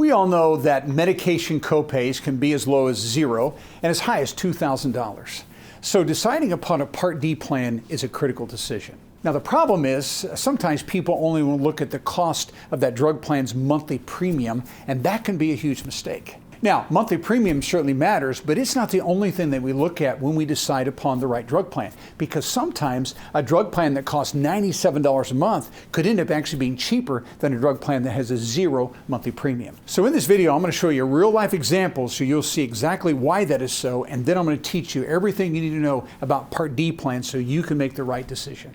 We all know that medication copays can be as low as $0 and as high as $2,000. So deciding upon a Part D plan is a critical decision. Now the problem is sometimes people only will look at the cost of that drug plan's monthly premium, and that can be a huge mistake. Now, monthly premium certainly matters, but it's not the only thing that we look at when we decide upon the right drug plan, because sometimes a drug plan that costs $97 a month could end up actually being cheaper than a drug plan that has a $0 monthly premium. So in this video, I'm going to show you a real-life example so you'll see exactly why that is so, and then I'm going to teach you everything you need to know about Part D plans so you can make the right decision.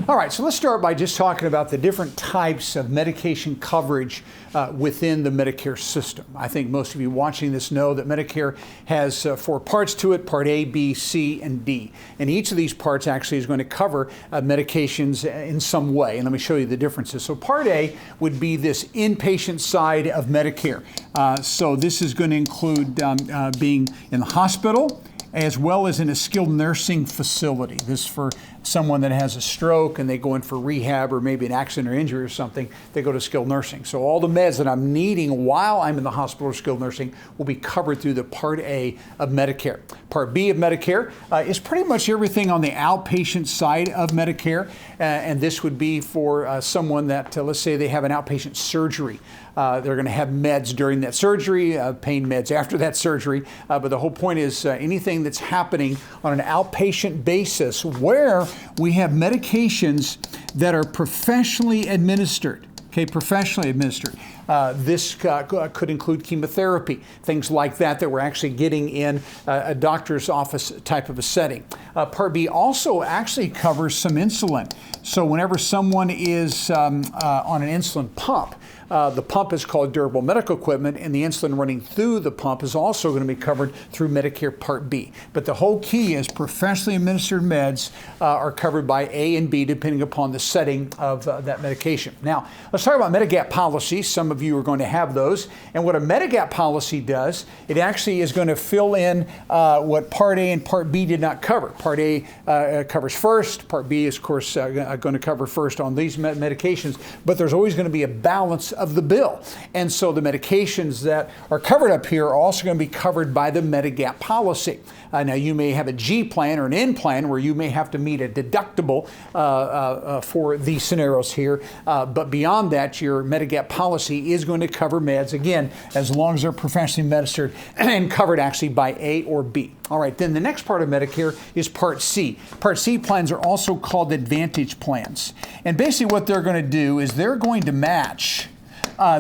All right, so let's start by just talking about the different types of medication coverage within the Medicare system. I think most of you watching this know that Medicare has 4 parts to it: Part A, B, C, and D. And each of these parts actually is going to cover medications in some way. And let me show you the differences. So Part A would be this inpatient side of Medicare. So this is going to include being in the hospital, as well as in a skilled nursing facility. This is for someone that has a stroke and they go in for rehab, or maybe an accident or injury or something, they go to skilled nursing. So all the meds that I'm needing while I'm in the hospital or skilled nursing will be covered through the Part A of Medicare. Part B of Medicare is pretty much everything on the outpatient side of Medicare, and this would be for someone that, let's say they have an outpatient surgery. They're going to have meds during that surgery, pain meds after that surgery, but the whole point is anything that's happening on an outpatient basis where we have medications that are professionally administered. Okay, professionally administered. This could include chemotherapy, things like that that we're actually getting in a doctor's office type of a setting. Part B also actually covers some insulin. So whenever someone is on an insulin pump, the pump is called durable medical equipment, and the insulin running through the pump is also going to be covered through Medicare Part B. But the whole key is professionally administered meds are covered by A and B depending upon the setting of that medication. Now, let's talk about Medigap policies. Some of you are going to have those. And what a Medigap policy does, it actually is going to fill in what Part A and Part B did not cover. Part A covers first. Part B is, of course, going to cover first on these medications. But there's always going to be a balance of the bill. And so the medications that are covered up here are also going to be covered by the Medigap policy. Now you may have a G plan or an N plan where you may have to meet a deductible for these scenarios here, but beyond that your Medigap policy is going to cover meds, again, as long as they're professionally administered and covered actually by A or B. All right, then the next part of Medicare is Part C. Part C plans are also called Advantage plans. And basically what they're going to do is they're going to match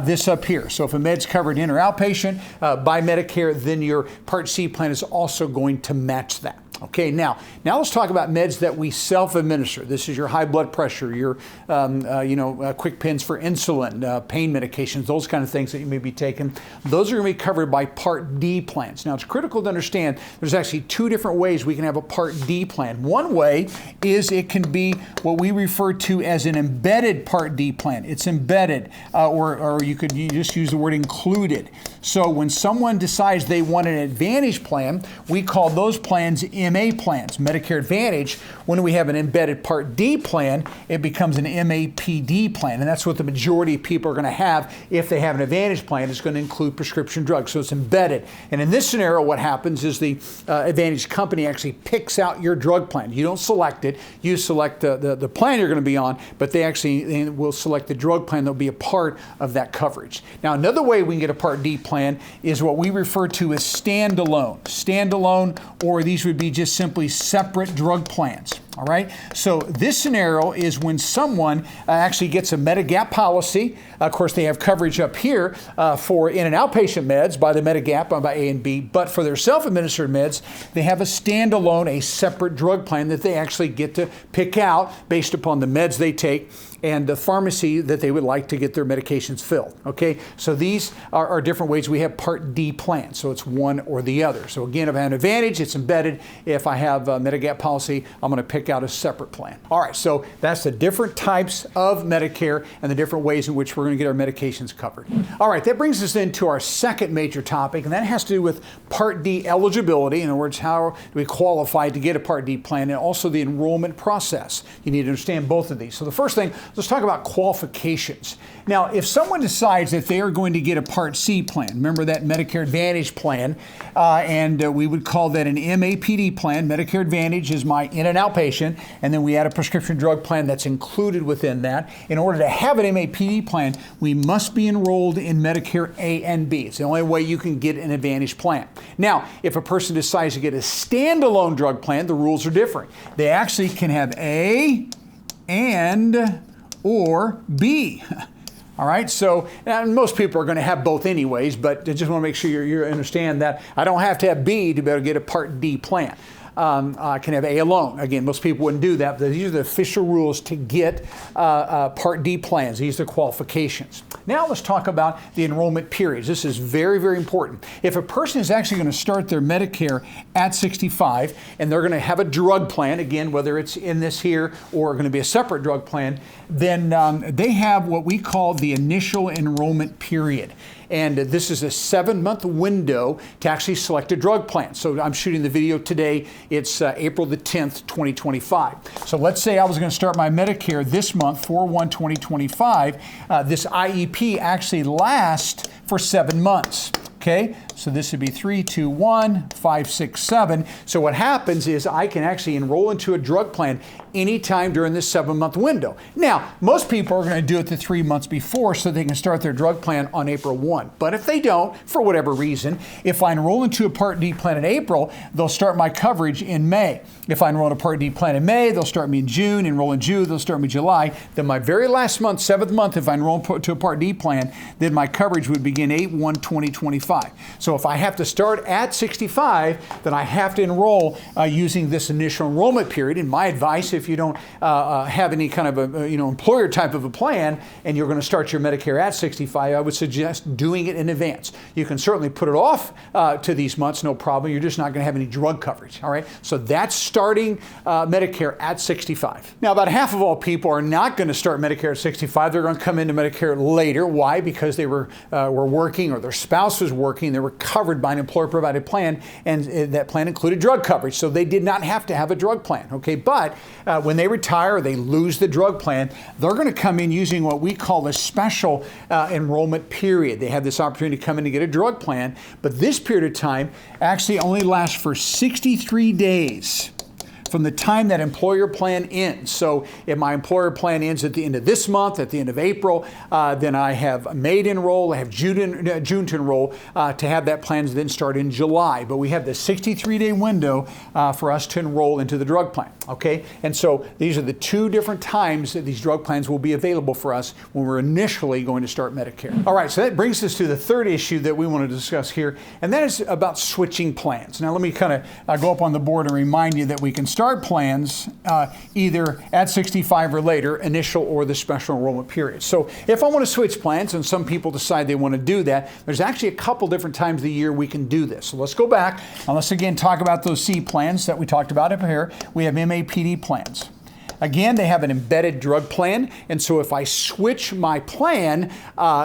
this up here. So if a med's covered in or outpatient by Medicare, then your Part C plan is also going to match that. Okay, now let's talk about meds that we self-administer. This is your high blood pressure, your quick pins for insulin, pain medications, those kind of things that you may be taking. Those are going to be covered by Part D plans. Now it's critical to understand there's actually 2 different ways we can have a Part D plan. One way is it can be what we refer to as an embedded Part D plan. It's embedded, or you could just use the word included. So when someone decides they want an Advantage plan, we call those plans MA plans, Medicare Advantage. When we have an embedded Part D plan, it becomes an MAPD plan, and that's what the majority of people are going to have if they have an Advantage plan. It's going to include prescription drugs, so it's embedded. And in this scenario, what happens is the Advantage company actually picks out your drug plan. You don't select it. You select the plan you're going to be on, but they actually will select the drug plan that will be a part of that coverage. Now, another way we can get a Part D plan is what we refer to as standalone. Standalone, or these would be just simply separate drug plans. All right, so this scenario is when someone actually gets a Medigap policy. Of course, they have coverage up here for in and outpatient meds by the Medigap by A and B, but for their self-administered meds, they have a standalone, a separate drug plan that they actually get to pick out based upon the meds they take and the pharmacy that they would like to get their medications filled. Okay, so these are different ways we have Part D plans. So it's one or the other. So again, if I have an Advantage, it's embedded. If I have a Medigap policy, I'm going to pick pick out a separate plan. All right, so that's the different types of Medicare and the different ways in which we're going to get our medications covered. All right, that brings us into our second major topic, and that has to do with Part D eligibility. In other words, how do we qualify to get a Part D plan, and also the enrollment process. You need to understand both of these. So the first thing, let's talk about qualifications. Now, if someone decides that they are going to get a Part C plan, remember that Medicare Advantage plan, and we would call that an MAPD plan. Medicare Advantage is my in and outpatient, and then we add a prescription drug plan that's included within that. In order to have an MAPD plan, we must be enrolled in Medicare A and B. It's the only way you can get an Advantage plan. Now, if a person decides to get a standalone drug plan, the rules are different. They actually can have A and or B. All right, so most people are going to have both anyways, but I just want to make sure you understand that I don't have to have B to be able to get a Part D plan. I can have A alone. Again, most people wouldn't do that, but these are the official rules to get Part D plans. These are qualifications. Now let's talk about the enrollment periods. This is very, very important. If a person is actually going to start their Medicare at 65 and they're going to have a drug plan, again, whether it's in this here or going to be a separate drug plan, then they have what we call the initial enrollment period. And this is a 7-month window to actually select a drug plan. So I'm shooting the video today. It's April the 10th, 2025. So let's say I was going to start my Medicare this month, 4/1/2025. This IEP actually lasts for 7 months. Okay, so this would be 3, 2, 1, 5, 6, 7. So what happens is I can actually enroll into a drug plan anytime during this 7-month window. Now, most people are going to do it the 3 months before so they can start their drug plan on April 1. But if they don't, for whatever reason, if I enroll into a Part D plan in April, they'll start my coverage in May. If I enroll in a Part D plan in May, they'll start me in June. Enroll in June, they'll start me in July. Then my very last month, 7th month, if I enroll to a Part D plan, then my coverage would begin 8/1/2025. So if I have to start at 65, then I have to enroll using this initial enrollment period. And my advice, if you don't have any kind of a employer type of a plan and you're going to start your Medicare at 65, I would suggest doing it in advance. You can certainly put it off to these months, no problem. You're just not going to have any drug coverage. All right. So that's starting Medicare at 65. Now, about half of all people are not going to start Medicare at 65. They're going to come into Medicare later. Why? Because they were working or their spouse was working. They were covered by an employer-provided plan, and that plan included drug coverage. So they did not have to have a drug plan. Okay, but when they retire or they lose the drug plan, they're going to come in using what we call a special enrollment period. They have this opportunity to come in to get a drug plan, but this period of time actually only lasts for 63 days from the time that employer plan ends. So if my employer plan ends at the end of this month, at the end of April, then I have May to enroll, I have June to enroll, to have that plan then start in July. But we have the 63-day window for us to enroll into the drug plan. Okay, and so these are the two different times that these drug plans will be available for us when we're initially going to start Medicare. All right, so that brings us to the third issue that we want to discuss here, and that is about switching plans. Now let me kind of go up on the board and remind you that we can start plans either at 65 or later, initial or the special enrollment period. So if I want to switch plans, and some people decide they want to do that, there's actually a couple different times of the year we can do this. So let's go back and let's again talk about those C plans that we talked about up here. We have MAPD plans. Again, they have an embedded drug plan, and so if I switch my plan,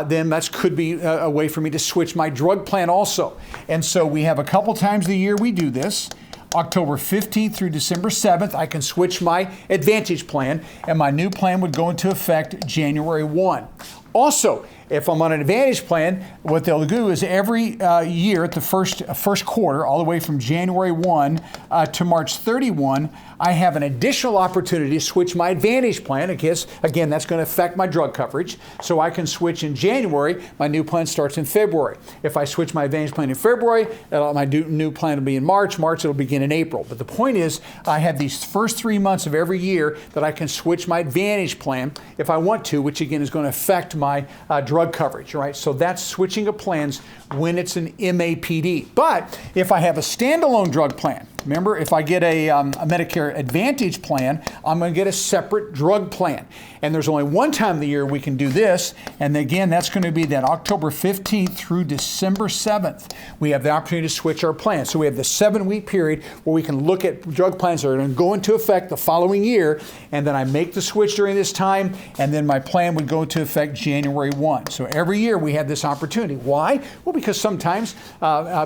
then that could be a way for me to switch my drug plan also. And so we have a couple times a year we do this. October 15th through December 7th, I can switch my Advantage plan, and my new plan would go into effect January 1. Also, if I'm on an Advantage plan, what they'll do is every year at the first quarter, all the way from January 1 to March 31, I have an additional opportunity to switch my Advantage plan. Again, that's going to affect my drug coverage. So I can switch in January. My new plan starts in February. If I switch my Advantage plan in February, my new plan will be in March. March, it'll begin in April. But the point is, I have these first 3 months of every year that I can switch my Advantage plan if I want to, which again is going to affect my drug coverage, right? So that's switching of plans when it's an MAPD. But if I have a standalone drug plan, Remember, if I get a Medicare Advantage plan, I'm going to get a separate drug plan. And there's only one time of the year we can do this, and again, that's going to be that October 15th through December 7th. We have the opportunity to switch our plan. So we have the 7-week period where we can look at drug plans that are going to go into effect the following year, and then I make the switch during this time, and then my plan would go into effect January 1. So every year we have this opportunity. Why? Well, because sometimes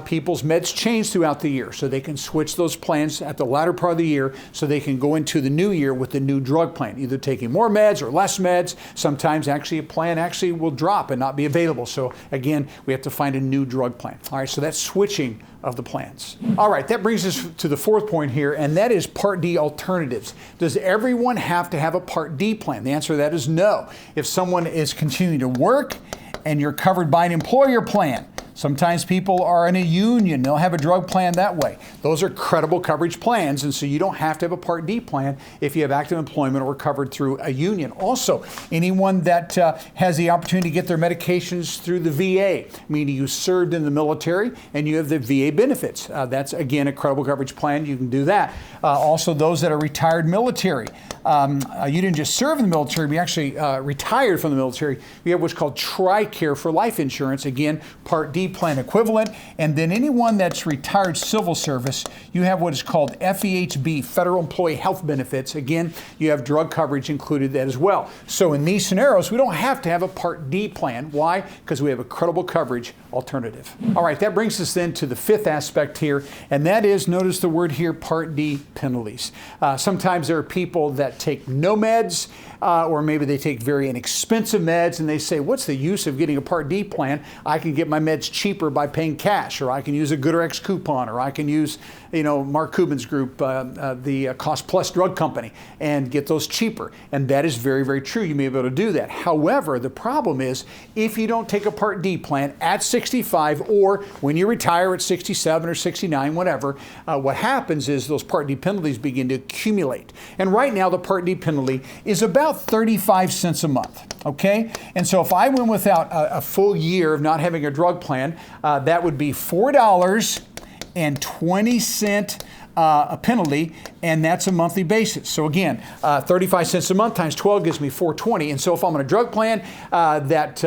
people's meds change throughout the year, so they can switch those plans at the latter part of the year so they can go into the new year with the new drug plan, either taking more meds or less meds. Sometimes actually a plan actually will drop and not be available. So again, we have to find a new drug plan. All right, so that's switching of the plans. All right, that brings us to the fourth point here, and that is Part D alternatives. Does everyone have to have a Part D plan? The answer to that is no. If someone is continuing to work and you're covered by an employer plan, sometimes people are in a union, they'll have a drug plan that way. Those are credible coverage plans, and so you don't have to have a Part D plan if you have active employment or covered through a union. Also, anyone that has the opportunity to get their medications through the VA, meaning you served in the military and you have the VA benefits. That's, again, a credible coverage plan. You can do that. Also, those that are retired military. You didn't just serve in the military, we actually retired from the military. We have what's called TRICARE for life insurance, again, Part D plan equivalent. And then anyone that's retired civil service, you have what is called FEHB, Federal Employee Health Benefits. Again, you have drug coverage included that as well. So in these scenarios, we don't have to have a Part D plan. Why? Because we have a credible coverage alternative. All right, that brings us then to the fifth aspect here, and that is, notice the word here, Part D penalties. Sometimes there are people that take no meds, or maybe they take very inexpensive meds, and they say, what's the use of getting a Part D plan? I can get my meds cheaper by paying cash, or I can use a GoodRx coupon, or I can use, Mark Cuban's group, the Cost Plus Drug Company, and get those cheaper. And that is very, very true. You may be able to do that. However, the problem is if you don't take a Part D plan at 65 or when you retire at 67 or 69, whatever, what happens is those Part D penalties begin to accumulate. And right now, the Part D penalty is about 35 cents a month, okay? And so if I went without a full year of not having a drug plan, that would be $4.20 a penalty, and that's a monthly basis. So again, 35 cents a month times 12 gives me $4.20. And so if I'm on a drug plan that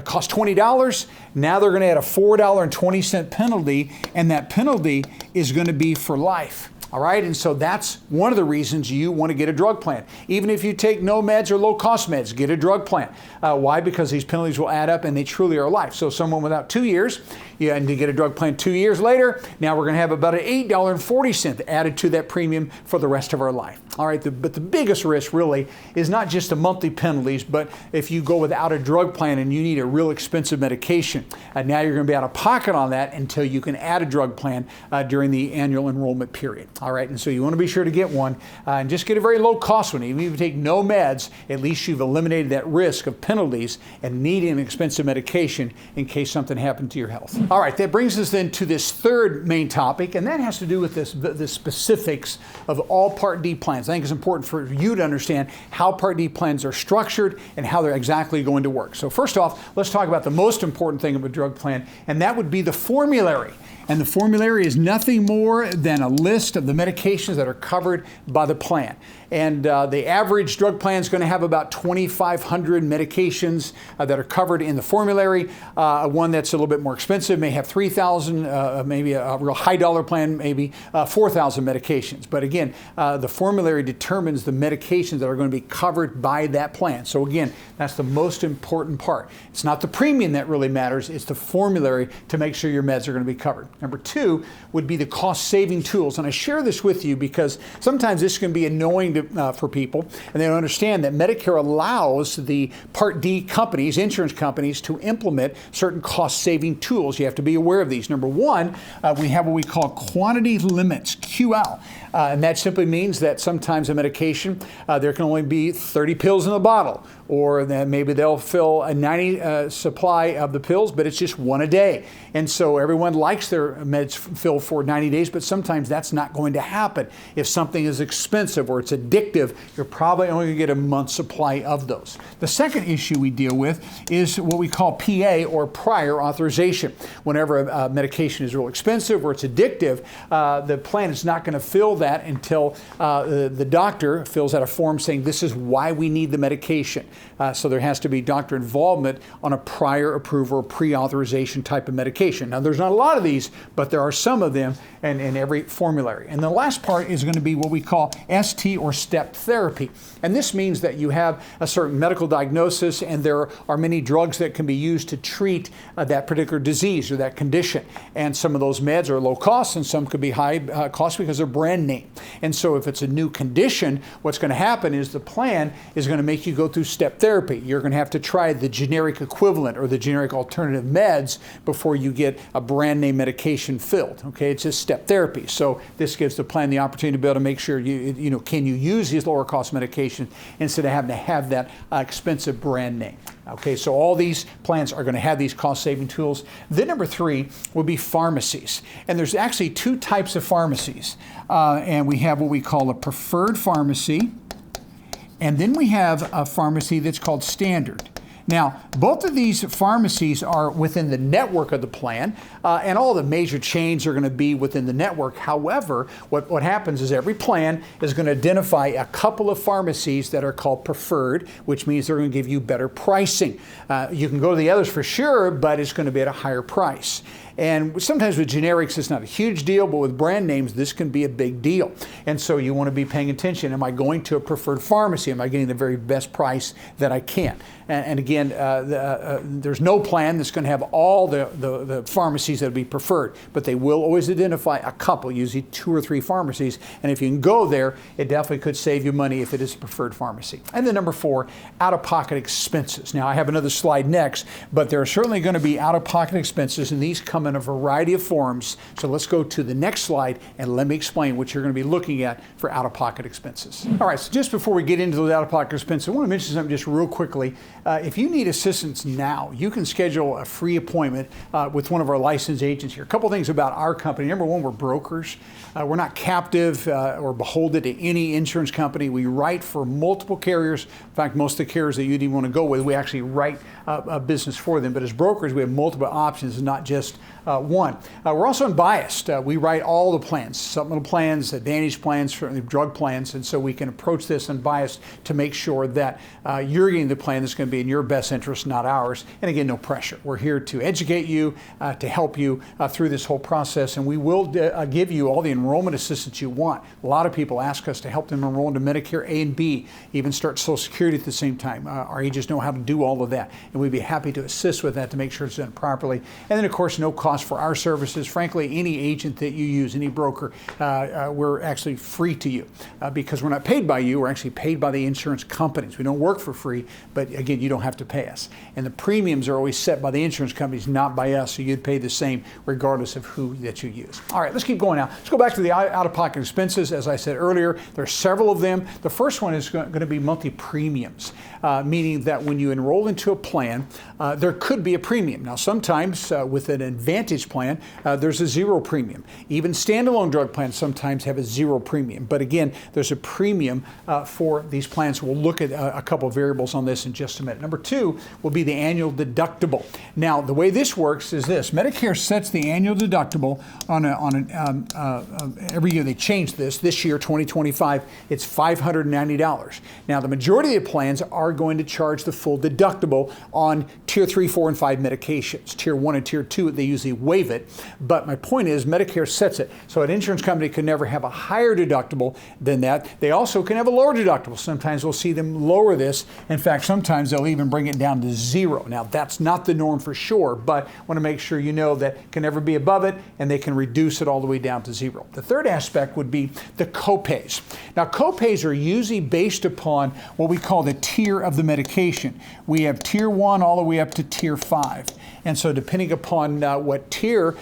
costs $20, now they're going to add a $4.20 penalty, and that penalty is going to be for life. All right, and so that's one of the reasons you want to get a drug plan. Even if you take no meds or low-cost meds, get a drug plan. Why? Because these penalties will add up, and they truly are life. So someone without 2 years, and to get a drug plan 2 years later, now we're going to have about an $8.40 added to that premium for the rest of our life. All right, but the biggest risk really is not just the monthly penalties, but if you go without a drug plan and you need a real expensive medication, now you're going to be out of pocket on that until you can add a drug plan during the annual enrollment period. All right, and so you want to be sure to get one and just get a very low cost one. Even if you take no meds, at least you've eliminated that risk of penalties and needing an expensive medication in case something happened to your health. All right, that brings us then to this third main topic, and that has to do with the specifics of all Part D plans. I think it's important for you to understand how Part D plans are structured and how they're exactly going to work. So first off, let's talk about the most important thing of a drug plan, and that would be the formulary. And the formulary is nothing more than a list of the medications that are covered by the plan. And the average drug plan is going to have about 2,500 medications that are covered in the formulary. One that's a little bit more expensive may have 3,000, maybe a real high dollar plan, maybe 4,000 medications. But again, the formulary determines the medications that are going to be covered by that plan. So again, that's the most important part. It's not the premium that really matters, it's the formulary to make sure your meds are going to be covered. Number two would be the cost-saving tools. And I share this with you because sometimes this can be annoying for people, and they don't understand that Medicare allows the Part D companies, insurance companies, to implement certain cost-saving tools. You have to be aware of these. Number one, we have what we call quantity limits, QL. And that simply means that sometimes a medication, there can only be 30 pills in the bottle, or then maybe they'll fill a 90 supply of the pills, but it's just one a day. And so everyone likes their meds filled for 90 days, but sometimes that's not going to happen. If something is expensive or it's addictive, you're probably only going to get a month's supply of those. The second issue we deal with is what we call PA, or prior authorization. Whenever a medication is real expensive or it's addictive, the plan is not going to fill that until the doctor fills out a form saying this is why we need the medication. So there has to be doctor involvement on a prior approval or pre-authorization type of medication. Now there's not a lot of these, but there are some of them in every formulary. And the last part is going to be what we call ST, or step therapy. And this means that you have a certain medical diagnosis and there are many drugs that can be used to treat that particular disease or that condition. And some of those meds are low cost and some could be high cost because they're brand name. And so if it's a new condition, what's going to happen is the plan is going to make you go through step therapy. You're going to have to try the generic equivalent or the generic alternative meds before you get a brand name medication filled. Okay, it's just step therapy. So this gives the plan the opportunity to be able to make sure can you use these lower cost medications instead of having to have that expensive brand name. Okay, so all these plans are going to have these cost-saving tools. Then number 3 will be pharmacies. And there's actually 2 types of pharmacies. And we have what we call a preferred pharmacy. And then we have a pharmacy that's called standard. Now, both of these pharmacies are within the network of the plan, and all the major chains are going to be within the network. However, what happens is every plan is going to identify a couple of pharmacies that are called preferred, which means they're going to give you better pricing. You can go to the others for sure, but it's going to be at a higher price. And sometimes with generics, it's not a huge deal, but with brand names, this can be a big deal. And so you want to be paying attention. Am I going to a preferred pharmacy? Am I getting the very best price that I can? And again, there's no plan that's going to have all the pharmacies that will be preferred, but they will always identify a couple, usually 2 or 3 pharmacies. And if you can go there, it definitely could save you money if it is a preferred pharmacy. And then number 4, out-of-pocket expenses. Now, I have another slide next, but there are certainly going to be out-of-pocket expenses, and these come in a variety of forms. So let's go to the next slide and let me explain what you're going to be looking at for out-of-pocket expenses. All right, so just before we get into those out-of-pocket expenses, I want to mention something just real quickly. If you need assistance now, you can schedule a free appointment with one of our licensed agents here. A couple things about our company. Number 1, we're brokers. We're not captive or beholden to any insurance company. We write for multiple carriers. In fact, most of the carriers that you'd even want to go with, we actually write a business for them. But as brokers, we have multiple options, not just one. We're also unbiased. We write all the plans, supplemental plans, advantage plans, drug plans, and so we can approach this unbiased to make sure that you're getting the plan that's going to be in your best interest, not ours. And again, no pressure. We're here to educate you, to help you through this whole process, and we will give you all the enrollment assistance you want. A lot of people ask us to help them enroll into Medicare A and B, even start Social Security at the same time. Our agents know how to do all of that, and we'd be happy to assist with that to make sure it's done properly. And then, of course, no cost for our services. Frankly, any agent that you use, any broker, we're actually free to you because we're not paid by you. We're actually paid by the insurance companies. We don't work for free, but again, you don't have to pay us. And the premiums are always set by the insurance companies, not by us, so you'd pay the same regardless of who that you use. All right, let's keep going now. Let's go back to the out-of-pocket expenses. As I said earlier, there are several of them. The first one is going to be monthly premiums, meaning that when you enroll into a plan, there could be a premium. Now, sometimes with an Advantage plan, there's a 0 premium. Even standalone drug plans sometimes have a 0 premium. But again, there's a premium for these plans. We'll look at a couple of variables on this in just a minute. Number 2 will be the annual deductible. Now, the way this works is this. Medicare sets the annual deductible on every year. They change this. This year, 2025, it's $590. Now, the majority of the plans are going to charge the full deductible on Tier 3, 4, and 5 medications. Tier 1 and Tier 2, they usually waive it. But my point is Medicare sets it. So an insurance company can never have a higher deductible than that. They also can have a lower deductible. Sometimes we'll see them lower this. In fact, sometimes they'll even bring it down to 0. Now, that's not the norm for sure, but I want to make sure you know that it can never be above it, and they can reduce it all the way down to 0. The third aspect would be the copays. Now, copays are usually based upon what we call the tier of the medication. We have Tier 1 all the way up to Tier 5. And so depending upon what what tier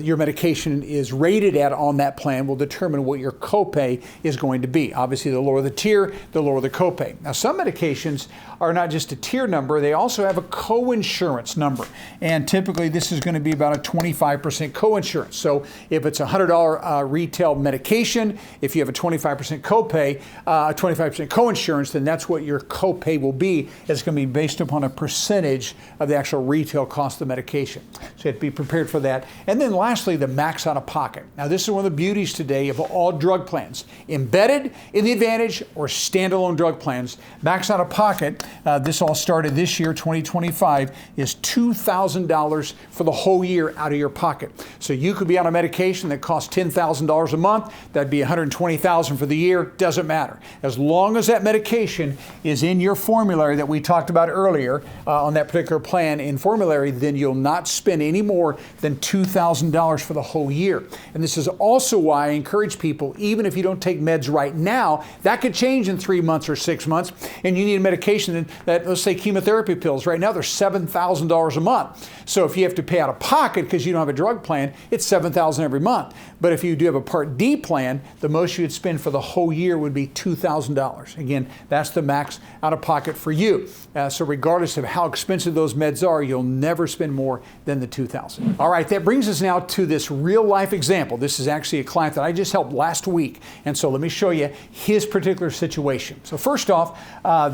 your medication is rated at on that plan will determine what your copay is going to be. Obviously, the lower the tier, the lower the copay. Now, some medications are not just a tier number, they also have a coinsurance number. And typically, this is going to be about a 25% coinsurance. So if it's a $100 retail medication, if you have a 25% copay, 25% coinsurance, then that's what your copay will be. It's going to be based upon a percentage of the actual retail cost of the medication. So you have to be prepared for that. And then lastly, the max out of pocket. Now, this is one of the beauties today of all drug plans. Embedded in the Advantage or standalone drug plans, max out of pocket, this all started this year, 2025, is $2,000 for the whole year out of your pocket. So you could be on a medication that costs $10,000 a month, that'd be $120,000 for the year, doesn't matter. As long as that medication is in your formulary that we talked about earlier on that particular plan in formulary, then you'll not spend any more than $2,000 for the whole year. And this is also why I encourage people, even if you don't take meds right now, that could change in 3 months or 6 months, and you need a medication that, let's say chemotherapy pills, right now they're $7,000 a month. So if you have to pay out of pocket because you don't have a drug plan, it's $7,000 every month. But if you do have a Part D plan, the most you would spend for the whole year would be $2,000. Again, that's the max out of pocket for you. So regardless of how expensive those meds are, you'll never spend more than the $2,000. All right, that brings us now to this real life example. This is actually a client that I just helped last week. And so let me show you his particular situation. So first off,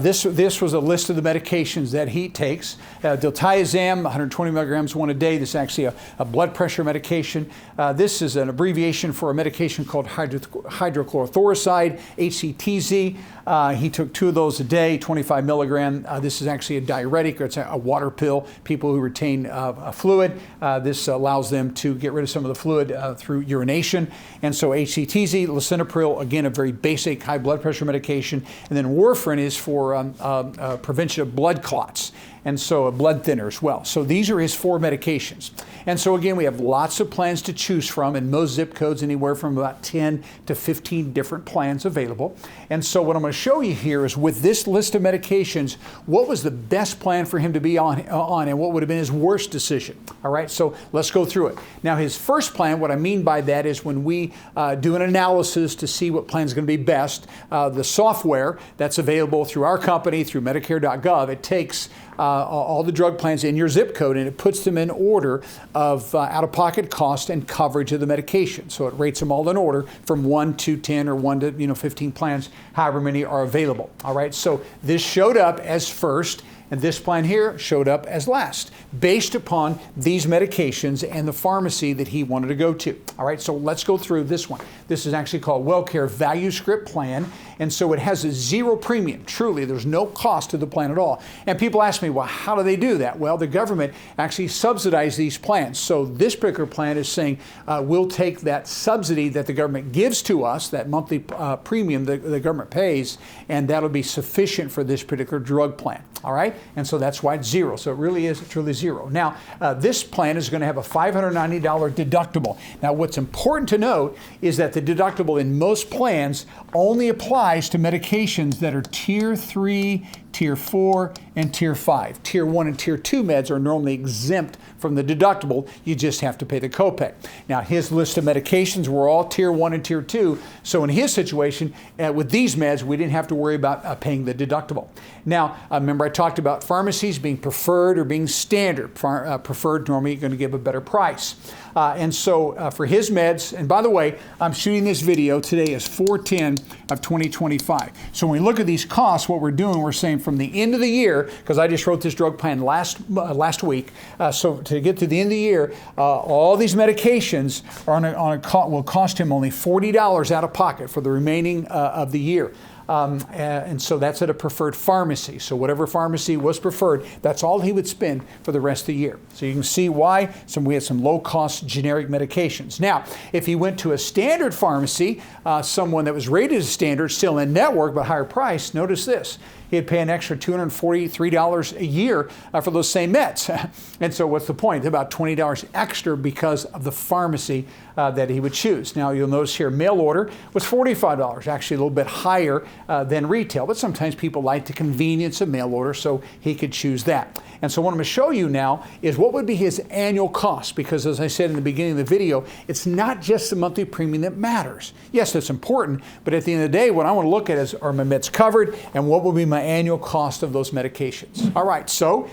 this was a list of the medications that he takes. Diltiazem, 120 milligrams, one a day. This is actually a blood pressure medication. This is an abbreviation for a medication called hydrochlorothiazide, HCTZ. He took 2 of those a day, 25 milligram. This is actually a diuretic, or it's a water pill. People who retain a fluid, this allows them to get rid of some of the fluid through urination. And so HCTZ, lisinopril, again, a very basic high blood pressure medication. And then warfarin is for prevention of blood clots. And so a blood thinner as well. So these are his 4 medications. And so again, we have lots of plans to choose from, and most zip codes anywhere from about 10 to 15 different plans available. And so what I'm going to show you here is with this list of medications, what was the best plan for him to be on and what would have been his worst decision. All right, so let's go through it. Now his first plan, what I mean by that is when we do an analysis to see what plan is going to be best, the software that's available through our company, through Medicare.gov, it takes all the drug plans in your zip code and it puts them in order of out-of-pocket cost and coverage of the medication. So it rates them all in order from 1 to 10 or 1 to 15 plans, however many are available. All right, so this showed up as first, and this plan here showed up as last, based upon these medications and the pharmacy that he wanted to go to. All right, so let's go through this one. This is actually called WellCare Value Script Plan, and so it has a 0 premium. Truly, there's no cost to the plan at all. And people ask me, well, how do they do that? Well, the government actually subsidizes these plans. So this particular plan is saying we'll take that subsidy that the government gives to us, that monthly premium that the government pays, and that'll be sufficient for this particular drug plan. All right, and so that's why it's 0. So it really is truly 0. Now, this plan is going to have a $590 deductible. Now, what's important to note is that the deductible in most plans only applies to medications that are Tier 3, Tier 4, and Tier 5. Tier 1 and Tier 2 meds are normally exempt from the deductible. You just have to pay the copay. Now, his list of medications were all Tier 1 and Tier 2. So in his situation, with these meds, we didn't have to worry about paying the deductible. Now, remember I talked about pharmacies being preferred or being standard. Preferred, normally you're going to give a better price. And so for his meds, and by the way, I'm shooting this video, today is 4/10 of 2025. So when we look at these costs, what we're doing, we're saying from the end of the year, because I just wrote this drug plan last week, so to get to the end of the year, all these medications are will cost him only $40 out of pocket for the remaining of the year. And so that's at a preferred pharmacy. So whatever pharmacy was preferred, that's all he would spend for the rest of the year. So you can see why we had some low-cost generic medications. Now, if he went to a standard pharmacy, someone that was rated as standard, still in network but higher price, notice this. He'd pay an extra $243 a year for those same meds. And so what's the point? About $20 extra because of the pharmacy that he would choose. Now you'll notice here mail order was $45, actually a little bit higher than retail. But sometimes people like the convenience of mail order, so he could choose that. And so what I'm going to show you now is what would be his annual cost, because as I said in the beginning of the video, it's not just the monthly premium that matters. Yes, it's important, but at the end of the day, what I want to look at is, are my meds covered, and what will be my annual cost of those medications? All right, so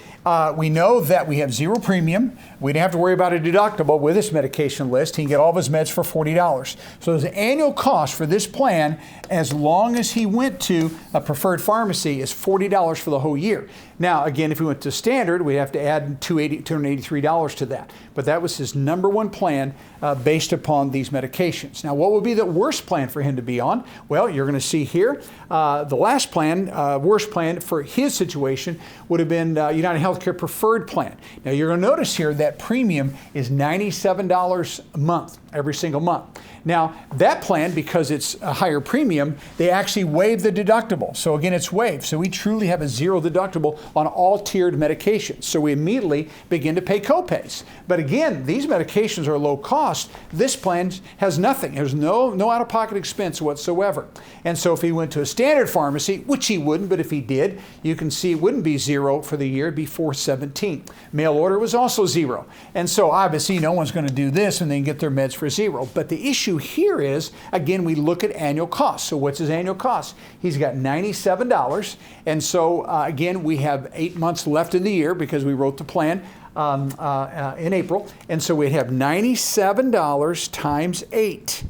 we know that we have zero premium. We don't have to worry about a deductible with this medication list. He can get all of his meds for $40. So his annual cost for this plan, as long as he went to a preferred pharmacy, is $40 for the whole year. Now, again, if we went to standard, we'd have to add $283 to that. But that was his number one plan based upon these medications. Now, what would be the worst plan for him to be on? Well, you're going to see here, the last plan, worst plan for his situation would have been United Healthcare Preferred Plan. Now, you're going to notice here that premium is $97 a month, every single month. Now, that plan, because it's a higher premium, they actually waive the deductible. So again, it's waived. So we truly have a zero deductible on all tiered medications. So we immediately begin to pay copays. But again, these medications are low cost. This plan has nothing. There's no out-of-pocket expense whatsoever. And so if he went to a standard pharmacy, which he wouldn't, but if he did, you can see it wouldn't be zero for the year, it'd be $417. Mail order was also zero. And so obviously no one's going to do this and then get their meds for zero. But the issue here is, again, we look at annual cost. So what's his annual cost? He's got $97. And so again, we have 8 months left in the year because we wrote the plan in April. And so we'd have $97 times 8.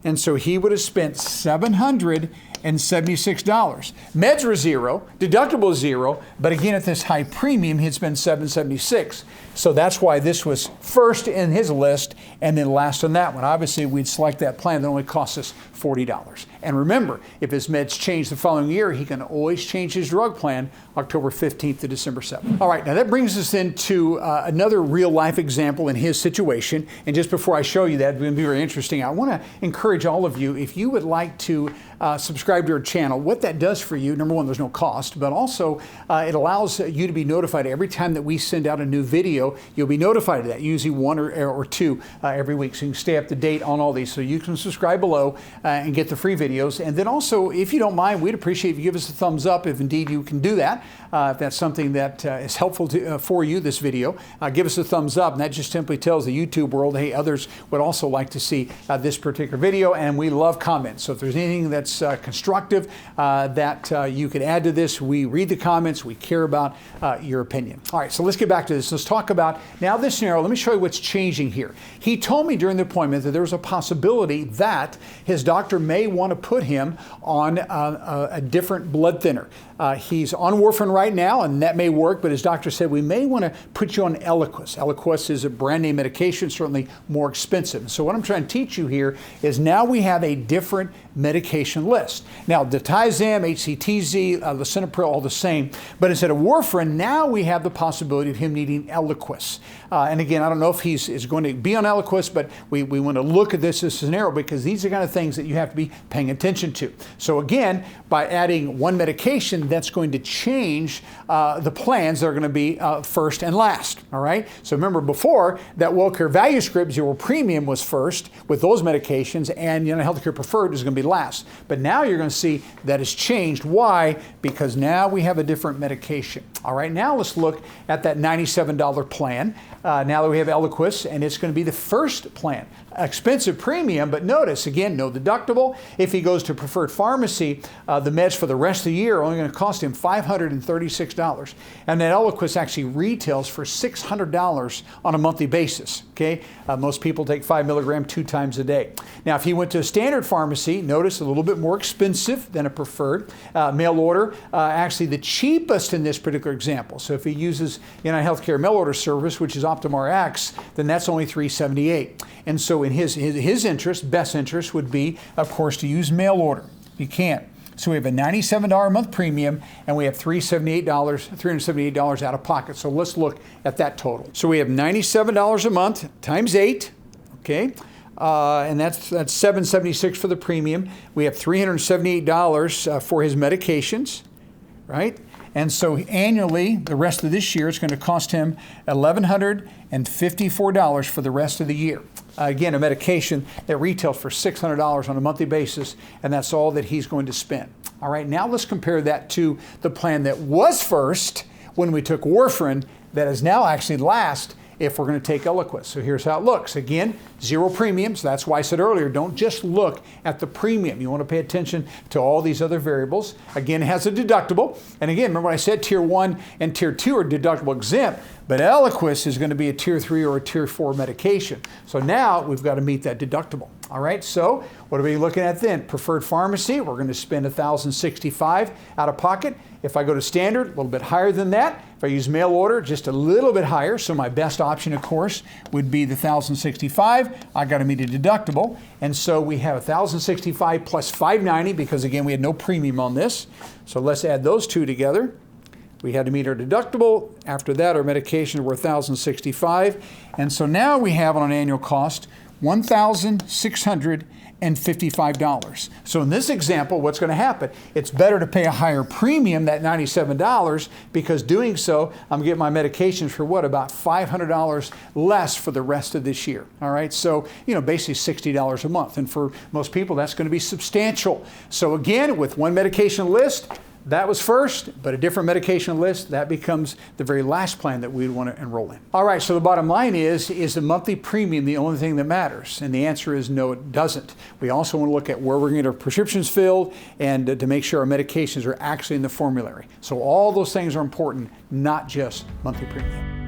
And so he would have spent $776. Meds were zero, deductible is zero, but again at this high premium, he'd spend $776. So that's why this was first in his list and then last on that one. Obviously, we'd select that plan that only costs us $40. And remember, if his meds change the following year, he can always change his drug plan October 15th to December 7th. All right, now that brings us into another real life example in his situation. And just before I show you that, it's going to be very interesting. I want to encourage all of you, if you would like to subscribe to our channel, what that does for you, number one, there's no cost, but also it allows you to be notified every time that we send out a new video. You'll be notified of that, usually one or two every week, so you can stay up to date on all these. So you can subscribe below and get the free videos. And then also, if you don't mind, we'd appreciate if you give us a thumbs up if indeed you can do that. If that's something that is helpful for you, this video, give us a thumbs up. And that just simply tells the YouTube world, hey, others would also like to see this particular video. And we love comments. So if there's anything that's constructive that you could add to this, we read the comments. We care about your opinion. All right, so let's get back to this. Let's talk about now this scenario. Let me show you what's changing here. He told me during the appointment that there was a possibility that his doctor may want to put him on a different blood thinner. He's on warfarin right now, and that may work, but his doctor said we may want to put you on Eliquis. Eliquis is a brand name medication, certainly more expensive. So what I'm trying to teach you here is now we have a different medication list. Now, Ditizam, HCTZ, lisinopril, all the same, but instead of warfarin, now we have the possibility of him needing Eliquis. And again, I don't know if he's going to be on Eliquis, but we want to look at this as a scenario because these are kind of things that you have to be paying attention to. So again, by adding one medication, that's going to change the plans that are going to be first and last. All right. So remember before that WellCare Value Script Zero Premium was first with those medications, and United Healthcare Preferred is going to be last. But now you're going to see that has changed. Why? Because now we have a different medication. All right. Now let's look at that $97 plan. Now that we have Eliquis, and it's going to be the first plan. Expensive premium, but notice, again, no deductible. If he goes to preferred pharmacy, the meds for the rest of the year are only going to cost him $536. And that Eliquis actually retails for $600 on a monthly basis. Okay, most people take 5 milligram 2 times a day. Now, if he went to a standard pharmacy, notice a little bit more expensive than a preferred. Mail order, actually the cheapest in this particular example. So if he uses United Healthcare mail order service, which is Optum Rx, then that's only $378. And so in his interest, best interest would be, of course, to use mail order. You can't. So we have a $97 a month premium, and we have $378 out of pocket. So let's look at that total. So we have $97 a month times 8, okay? And that's $776 for the premium. We have $378 for his medications, right? And so annually, the rest of this year, it's going to cost him $1,154 for the rest of the year. Again, a medication that retails for $600 on a monthly basis, and that's all that he's going to spend. All right, now let's compare that to the plan that was first when we took warfarin, that is now actually last if we're going to take Eliquis. So here's how it looks. Again, 0 premiums. That's why I said earlier, don't just look at the premium. You want to pay attention to all these other variables. Again, it has a deductible. And again, remember what I said, Tier 1 and Tier 2 are deductible exempt, but Eliquis is going to be a Tier 3 or a Tier 4 medication. So now we've got to meet that deductible. All right, so what are we looking at then? Preferred pharmacy, we're going to spend $1,065 out of pocket. If I go to standard, a little bit higher than that. If I use mail order, just a little bit higher. So my best option, of course, would be the $1,065. I got to meet a deductible. And so we have $1,065 plus $590 because, again, we had no premium on this. So let's add those two together. We had to meet our deductible. After that, our medications were $1,065. And so now we have on an annual cost $1,655. So in this example, what's going to happen? It's better to pay a higher premium, that $97, because doing so, I'm getting my medications for what, about $500 less for the rest of this year. All right, so, basically $60 a month. And for most people, that's going to be substantial. So again, with one medication list, that was first, but a different medication list, that becomes the very last plan that we'd want to enroll in. All right, so the bottom line is the monthly premium the only thing that matters? And the answer is no, it doesn't. We also want to look at where we're going to get our prescriptions filled and to make sure our medications are actually in the formulary. So all those things are important, not just monthly premium.